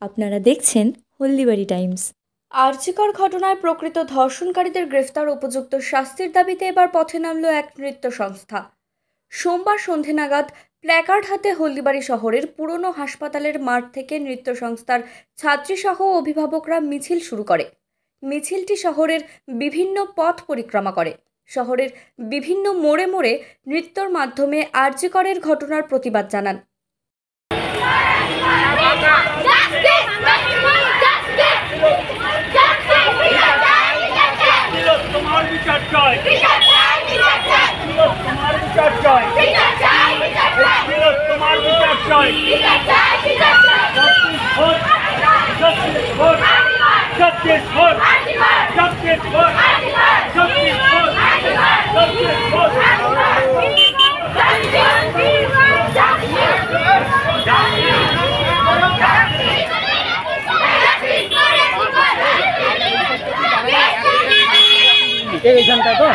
আপনারা দেখছেন হলদিবাড়ি টাইমস। আরজিকর ঘটনায় প্রকৃত ধর্ষণকারীদের গ্রেফতার উপযুক্ত শাস্তির দাবিতে এবার পথে নামল এক নৃত্য সংস্থা। সোমবার সন্ধে নাগাদ প্ল্যাকার্ড হাতে হলদিবাড়ি শহরের পুরনো হাসপাতালের মাঠ থেকে নৃত্য সংস্থার ছাত্রীসহ অভিভাবকরা মিছিল শুরু করে। মিছিলটি শহরের বিভিন্ন পথ পরিক্রমা করে। শহরের বিভিন্ন মোড়ে মোড়ে নৃত্যর মাধ্যমে আরজিকরের ঘটনার প্রতিবাদ জানান। এইখানটা তো